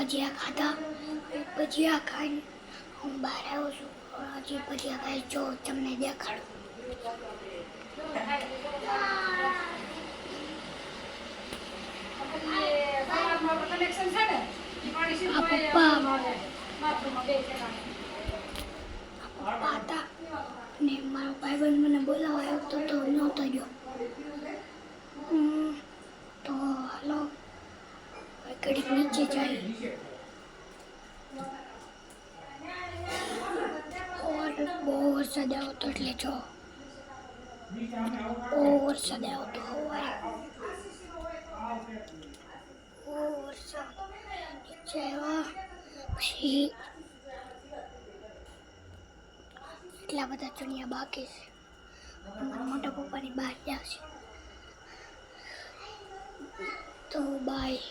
ભજીયા ખાધા. ભજીયા ખાઈને હું બહાર આવ્યો છું. હજી ભજીયા ખાઈ જો તમને દેખાડું. પપ્પા હતા ને મારો ભાઈબંધ મને બોલાવાયો તો નહોતો ગયો. તો હાલો ઘડીક નીચે જાય. બહુ વરસાદ આવ્યો હતો એટલે જો બહુ વરસાદ આવ્યો હતો. બહુ વરસાદ નીચે આવ્યા પછી એટલા બધા ચણિયા બાકી છે. મારા મોટા પપ્પાની બહાર જશે તો બાય.